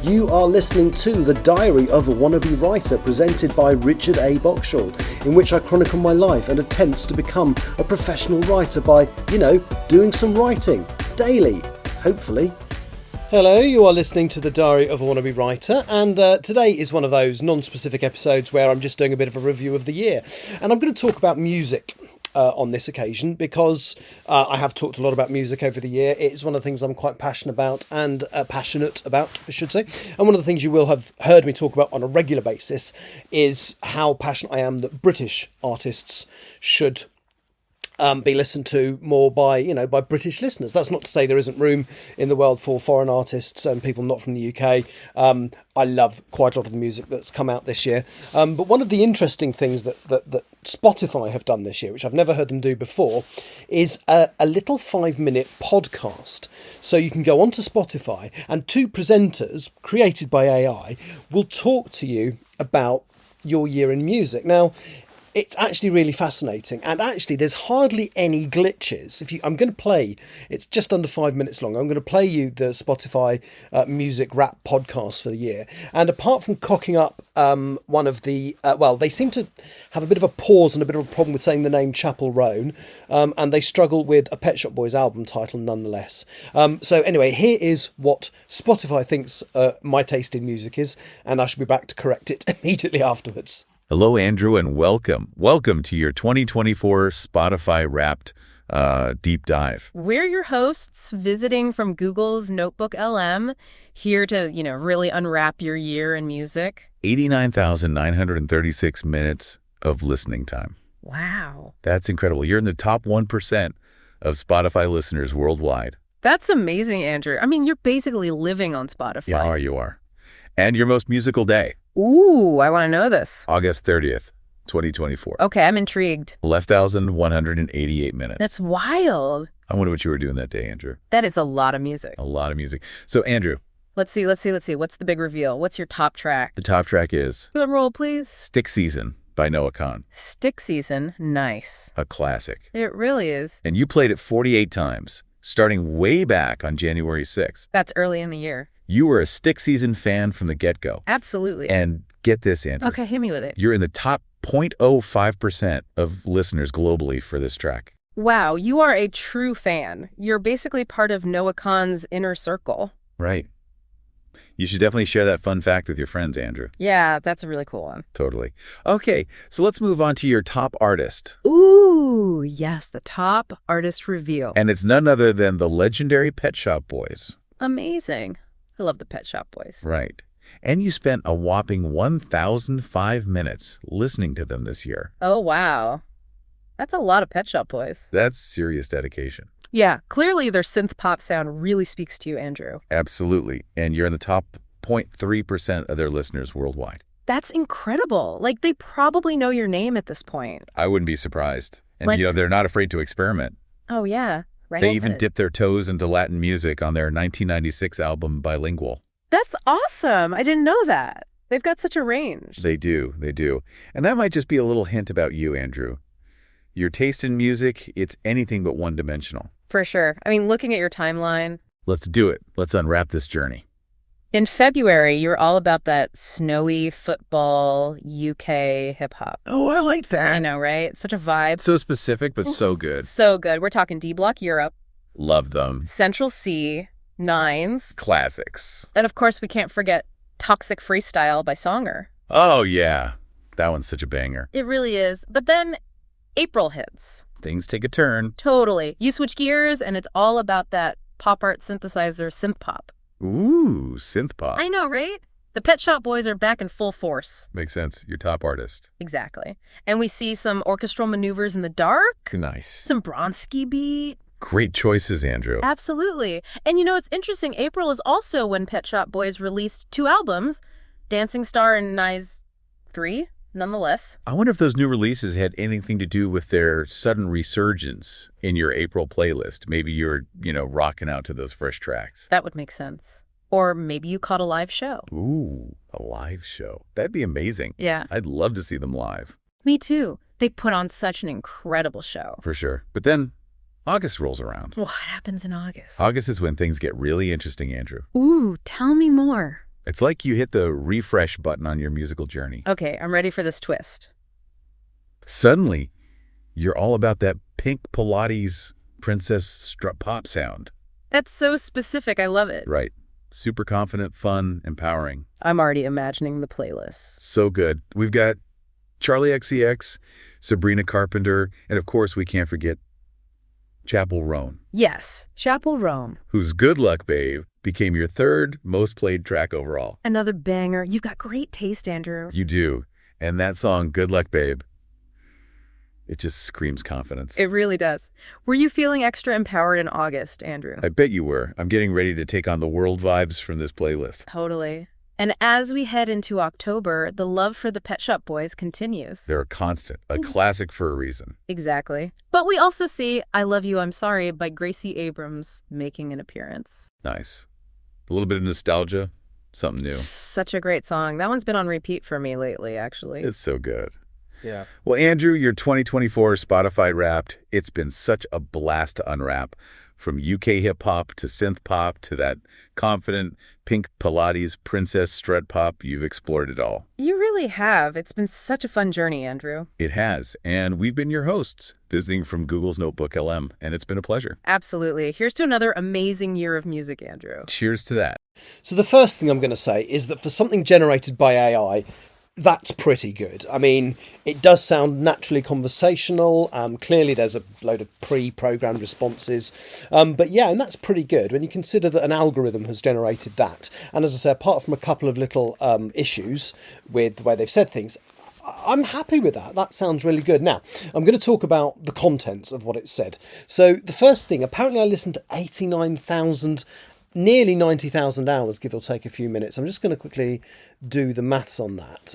You are listening to The Diary of a Wannabe Writer, presented by Richard A. Boxall, in which I chronicle my life and attempts to become a professional writer by, doing some writing, daily, hopefully. Hello, you are listening to The Diary of a Wannabe Writer, and today is one of those non-specific episodes where I'm just doing a bit of a review of the year. And I'm going to talk about music on this occasion because I have talked a lot about music over the year. It's one of the things I'm quite passionate about, and I should say. And one of the things you will have heard me talk about on a regular basis is how passionate I am that British artists should be listened to more by British listeners. That's not to say there isn't room in the world for foreign artists and people not from the UK. I love quite a lot of the music that's come out this year. But one of the interesting things that Spotify have done this year, which I've never heard them do before, is a little 5-minute podcast. So you can go onto Spotify and two presenters created by AI will talk to you about your year in music. Now, it's actually really fascinating, and actually there's hardly any glitches. I'm going to play, it's just under 5 minutes long, I'm going to play you the Spotify music rap podcast for the year, and apart from cocking up one of the, they seem to have a bit of a pause and a bit of a problem with saying the name Chapel Roan, and they struggle with a Pet Shop Boys album title nonetheless. So anyway, here is what Spotify thinks my taste in music is, and I shall be back to correct it immediately afterwards. Hello, Andrew, and welcome. Welcome to your 2024 Spotify Wrapped Deep Dive. We're your hosts, visiting from Google's Notebook LM, here to, really unwrap your year in music. 89,936 minutes of listening time. Wow. That's incredible. You're in the top 1% of Spotify listeners worldwide. That's amazing, Andrew. I mean, you're basically living on Spotify. You are. And your most musical day. Ooh, I want to know this. August 30th, 2024. Okay, I'm intrigued. 11,188 minutes. That's wild. I wonder what you were doing that day, Andrew. That is a lot of music. A lot of music. So, Andrew. Let's see. What's the big reveal? What's your top track? The top track is... Drum roll, please. Stick Season by Noah Kahan. Stick Season. Nice. A classic. It really is. And you played it 48 times, starting way back on January 6th. That's early in the year. You were a Stick Season fan from the get-go. Absolutely. And get this, Andrew. Okay, hit me with it. You're in the top 0.05% of listeners globally for this track. Wow, you are a true fan. You're basically part of Noah Kahan's inner circle. Right. You should definitely share that fun fact with your friends, Andrew. Yeah, that's a really cool one. Totally. Okay, so let's move on to your top artist. Ooh, yes, the top artist reveal. And it's none other than the legendary Pet Shop Boys. Amazing. I love the Pet Shop Boys. Right. And you spent a whopping 1,005 minutes listening to them this year. Oh, wow. That's a lot of Pet Shop Boys. That's serious dedication. Yeah, clearly their synth pop sound really speaks to you, Andrew. Absolutely. And you're in the top 0.3% of their listeners worldwide. That's incredible. Like, they probably know your name at this point. I wouldn't be surprised. And, they're not afraid to experiment. Oh, yeah. Right. They even dipped their toes into Latin music on their 1996 album, Bilingual. That's awesome. I didn't know that. They've got such a range. They do. And that might just be a little hint about you, Andrew. Your taste in music, it's anything but one-dimensional. For sure. I mean, looking at your timeline. Let's do it. Let's unwrap this journey. In February, you're all about that snowy football UK hip-hop. Oh, I like that. I know, right? Such a vibe. So specific, but so good. So good. We're talking D-Block Europe. Love them. Central C, Nines. Classics. And of course, we can't forget Toxic Freestyle by Songer. Oh, yeah. That one's such a banger. It really is. But then April hits. Things take a turn. Totally. You switch gears, and it's all about that pop art synthesizer synth pop. Ooh, synth pop. I know, right? The Pet Shop Boys are back in full force. Makes sense. Your top artist. Exactly. And we see some orchestral maneuvers in the dark. Nice. Some Bronski beat. Great choices, Andrew. Absolutely. And it's interesting. April is also when Pet Shop Boys released 2 albums, Dancing Star and Nice 3, nonetheless. I wonder if those new releases had anything to do with their sudden resurgence in your April playlist. Maybe you're, rocking out to those fresh tracks. That would make sense. Or maybe you caught a live show. Ooh, a live show. That'd be amazing. Yeah. I'd love to see them live. Me too. They put on such an incredible show. For sure. But then August rolls around. What happens in August? August is when things get really interesting, Andrew. Ooh, tell me more. It's like you hit the refresh button on your musical journey. Okay, I'm ready for this twist. Suddenly, you're all about that Pink Pilates Princess strut pop sound. That's so specific. I love it. Right. Super confident, fun, empowering. I'm already imagining the playlist. So good. We've got Charlie XCX, Sabrina Carpenter, and of course we can't forget Chappell Roan, Yes, Chappell Roan. whose Good Luck Babe became your third most played track overall. Another banger. You've got great taste, Andrew. You do. And that song, Good Luck Babe, it just screams confidence. It really does. Were you feeling extra empowered in August, Andrew? I bet you were. I'm getting ready to take on the world vibes from this playlist. Totally. And as we head into October, the love for the Pet Shop Boys continues. They're a constant, a classic for a reason. Exactly. But we also see I Love You, I'm Sorry by Gracie Abrams making an appearance. Nice. A little bit of nostalgia, something new. Such a great song. That one's been on repeat for me lately, actually. It's so good. Yeah. Well, Andrew, your 2024 Spotify Wrapped, it's been such a blast to unwrap. From UK hip-hop to synth pop to that confident Pink Pilates Princess strut pop, you've explored it all. You really have. It's been such a fun journey, Andrew. It has, and we've been your hosts, visiting from Google's Notebook LM, and it's been a pleasure. Absolutely. Here's to another amazing year of music, Andrew. Cheers to that. So the first thing I'm going to say is that for something generated by AI, that's pretty good. I mean, it does sound naturally conversational. Clearly, there's a load of pre-programmed responses. But yeah, and that's pretty good when you consider that an algorithm has generated that. And as I say, apart from a couple of little issues with the way they've said things, I'm happy with that. That sounds really good. Now, I'm going to talk about the contents of what it said. So the first thing, apparently I listened to 89,000 nearly 90,000 hours, give or take a few minutes. I'm just going to quickly do the maths on that.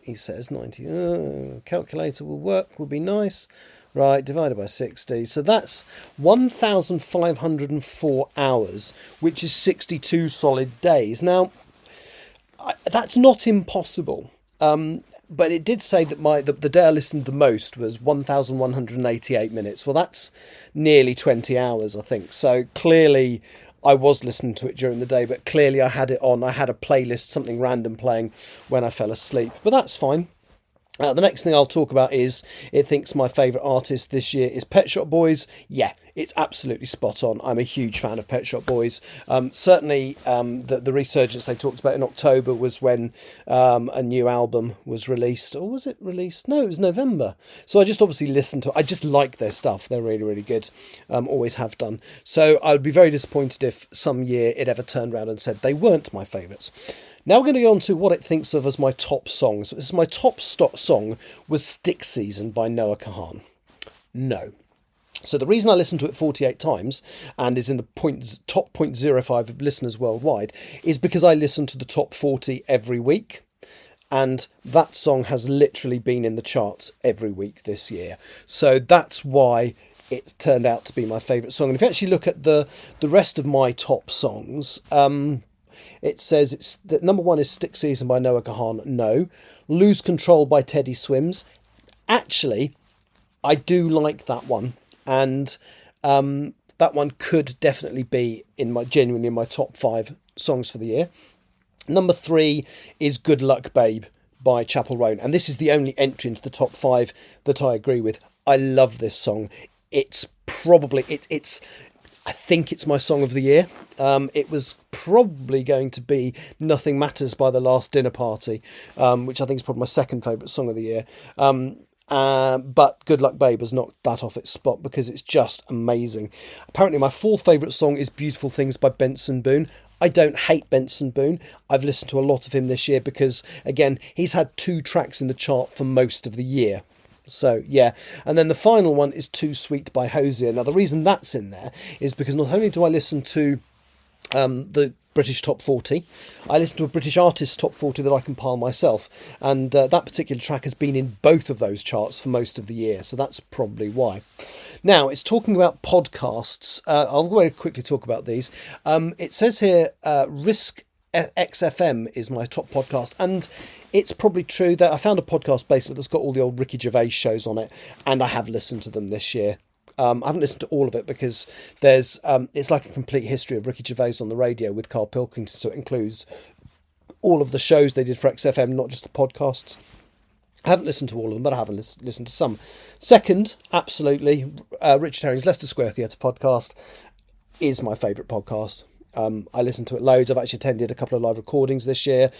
He says 90. Calculator will work, would be nice. Right, divided by 60. So that's 1,504 hours, which is 62 solid days. Now, that's not impossible. But it did say that the day I listened the most was 1,188 minutes. Well, that's nearly 20 hours, I think. So clearly I was listening to it during the day, but clearly I had it on. I had a playlist, something random playing when I fell asleep. But that's fine. The next thing I'll talk about is it thinks my favourite artist this year is Pet Shop Boys. Yeah, it's absolutely spot on. I'm a huge fan of Pet Shop Boys. Certainly the resurgence they talked about in October was when a new album was released. Or was it released? No, it was November. So I just obviously listened to it. I just like their stuff. They're really, really good. Always have done. So I would be very disappointed if some year it ever turned around and said they weren't my favourites. Now we're going to go on to what it thinks of as my top songs. So this is my top song was Stick Season by Noah Kahan. No. So the reason I listened to it 48 times and is in the top 0.05 of listeners worldwide is because I listen to the top 40 every week. And that song has literally been in the charts every week this year. So that's why it's turned out to be my favourite song. And if you actually look at the rest of my top songs, it says it's that number one is Stick Season by Noah Kahan. No. Lose Control by Teddy Swims. Actually, I do like that one. And that one could definitely be genuinely in my top 5 songs for the year. Number 3 is Good Luck Babe by Chappell Roan. And this is the only entry into the top 5 that I agree with. I love this song. It's probably, I think it's my song of the year. It was probably going to be Nothing Matters by The Last Dinner Party, which I think is probably my second favourite song of the year. But Good Luck Babe has knocked that off its spot because it's just amazing. Apparently my fourth favourite song is Beautiful Things by Benson Boone. I don't hate Benson Boone. I've listened to a lot of him this year because, again, he's had 2 tracks in the chart for most of the year. So, yeah. And then the final one is Too Sweet by Hosier. Now, the reason that's in there is because not only do I listen to the British Top 40, I listen to a British artist Top 40 that I compile myself. And that particular track has been in both of those charts for most of the year. So that's probably why. Now, it's talking about podcasts. I'll very quickly talk about these. It says here, Risk XFM is my top podcast, and it's probably true that I found a podcast basically that's got all the old Ricky Gervais shows on it, and I have listened to them this year. I haven't listened to all of it because there's it's like a complete history of Ricky Gervais on the radio with Carl Pilkington, so it includes all of the shows they did for XFM, not just the podcasts. I haven't listened to all of them, but I haven't listened to some. Second, absolutely, Richard Herring's Leicester Square Theatre podcast is my favourite podcast. I listen to it loads. I've actually attended a couple of live recordings this year.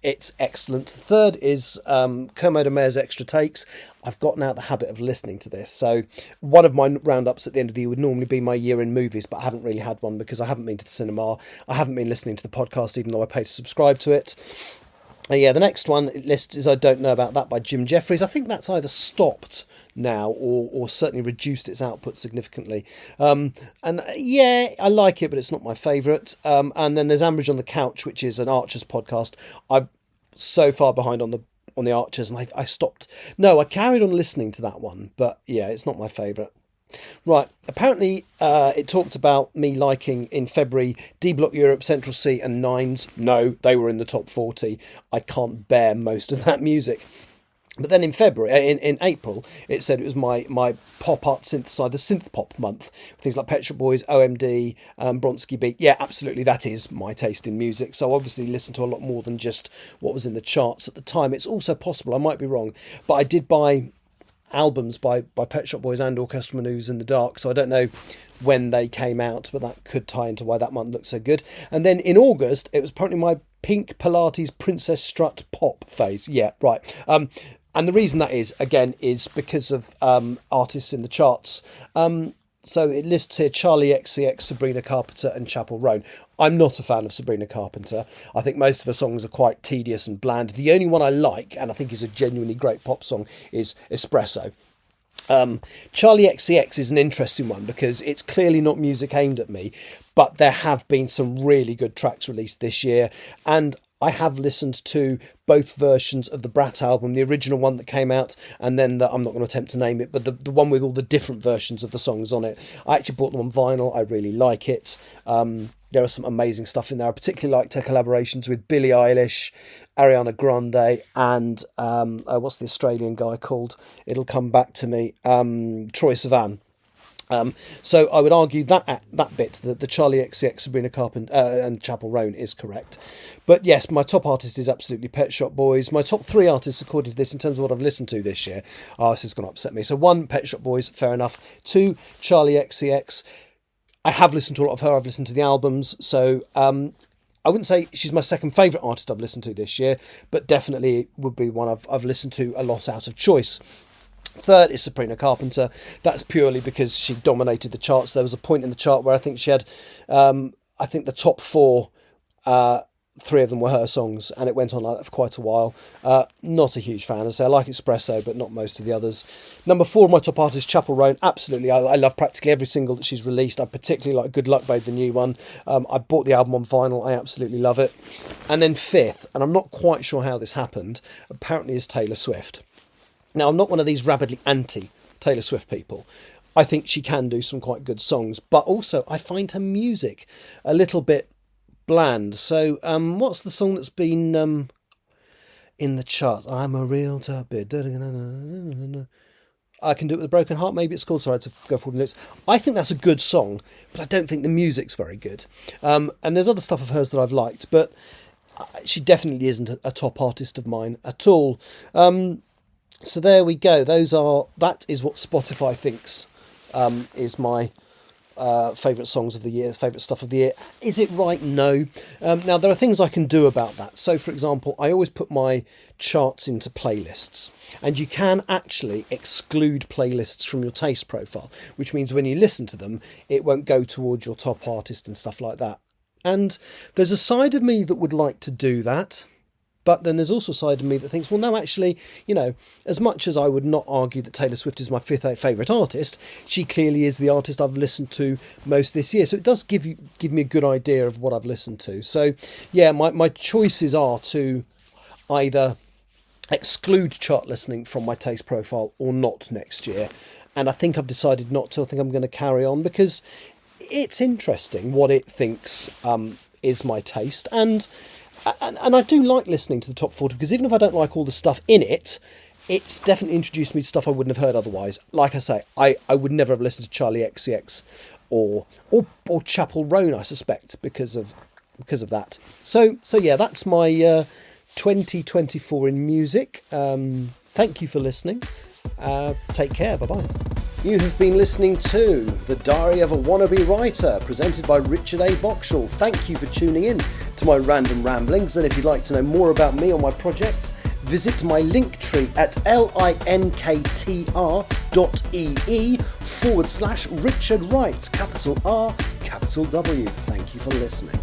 It's excellent. Third is Kermode and Mayer's Extra Takes. I've gotten out the habit of listening to this. So one of my roundups at the end of the year would normally be my year in movies, but I haven't really had one because I haven't been to the cinema. I haven't been listening to the podcast, even though I pay to subscribe to it. Yeah, the next one list is I Don't Know About That by Jim Jeffries. I think that's either stopped now or certainly reduced its output significantly. Yeah, I like it, but it's not my favourite. And then there's Ambridge on the Couch, which is an Archers podcast. I'm so far behind on the Archers, and I stopped. No, I carried on listening to that one, but yeah, it's not my favourite. Right, apparently it talked about me liking in February D Block Europe, Central C and Nines. No, they were in the top 40. I can't bear most of that music. But then in February, in April, it said it was my pop art synthesizer, synth pop month. Things like Pet Shop Boys, OMD, Bronski Beat. Yeah, absolutely, that is my taste in music. So obviously listen to a lot more than just what was in the charts at the time. It's also possible, I might be wrong, but I did buy albums by Pet Shop Boys and Orchestra Manoeuvres in the Dark, so I don't know when they came out, but that could tie into why that month looked so good. And then in August, it was apparently my Pink Pilates Princess Strut pop phase. Yeah, right. And the reason that is, again, is because of artists in the charts. So it lists here Charlie XCX, Sabrina Carpenter and Chapel Roan. I'm not a fan of Sabrina Carpenter. I think most of her songs are quite tedious and bland. The only one I like, and I think is a genuinely great pop song, is Espresso. Charlie XCX is an interesting one because it's clearly not music aimed at me, but there have been some really good tracks released this year, and I have listened to both versions of the Brat album, the original one that came out, and then I'm not going to attempt to name it, but the one with all the different versions of the songs on it. I actually bought them on vinyl. I really like it. There are some amazing stuff in there. I particularly liked her collaborations with Billie Eilish, Ariana Grande, and what's the Australian guy called? It'll come back to me. Troye Sivan. So I would argue that bit, the Charlie XCX, Sabrina Carpenter and Chapel Roan is correct. But yes, my top artist is absolutely Pet Shop Boys. My top three artists, according to this, in terms of what I've listened to this year, this is going to upset me. So 1, Pet Shop Boys, fair enough. 2, Charlie XCX. I have listened to a lot of her. I've listened to the albums. So I wouldn't say she's my second favourite artist I've listened to this year, but definitely would be one I've listened to a lot out of choice. Third is Sabrina Carpenter. That's purely because she dominated the charts. There was a point in the chart where I think she had, I think the top 4, 3 of them were her songs, and it went on like that for quite a while. Not a huge fan. As I say, I like Espresso, but not most of the others. Number 4 of my top artists, Chapel Roan. Absolutely, I love practically every single that she's released. I particularly like Good Luck Babe, the new one. I bought the album on vinyl. I absolutely love it. And then 5th, and I'm not quite sure how this happened, apparently is Taylor Swift. Now, I'm not one of these rabidly anti-Taylor Swift people. I think she can do some quite good songs, but also I find her music a little bit bland. So what's the song that's been in the charts? I'm a realtor. I Can Do It With a Broken Heart, maybe it's called. Sorry, to go forward notes. I think that's a good song, but I don't think the music's very good. And there's other stuff of hers that I've liked, but she definitely isn't a top artist of mine at all. So there we go. That is what Spotify thinks is my favourite songs of the year, favourite stuff of the year. Is it right? No. Now, there are things I can do about that. So, for example, I always put my charts into playlists, and you can actually exclude playlists from your taste profile, which means when you listen to them, it won't go towards your top artist and stuff like that. And there's a side of me that would like to do that. But then there's also a side of me that thinks, well, no, actually, as much as I would not argue that Taylor Swift is my 5th favourite artist, she clearly is the artist I've listened to most this year. So it does give me a good idea of what I've listened to. So, yeah, my choices are to either exclude chart listening from my taste profile or not next year. And I think I've decided not to. I think I'm going to carry on because it's interesting what it thinks is my taste. And I do like listening to the top 40 because even if I don't like all the stuff in it, it's definitely introduced me to stuff I wouldn't have heard otherwise. Like I say, I would never have listened to Charlie XCX or Chapel Roan, I suspect, because of because of that. So yeah, that's my 2024 in music. Thank you for listening. Take care. Bye-bye. You have been listening to The Diary of a Wannabe Writer, presented by Richard A. Boxall. Thank you for tuning in to my random ramblings, and if you'd like to know more about me or my projects, visit my link tree at linktr.ee/Richard Wright, capital R, capital W. Thank you for listening.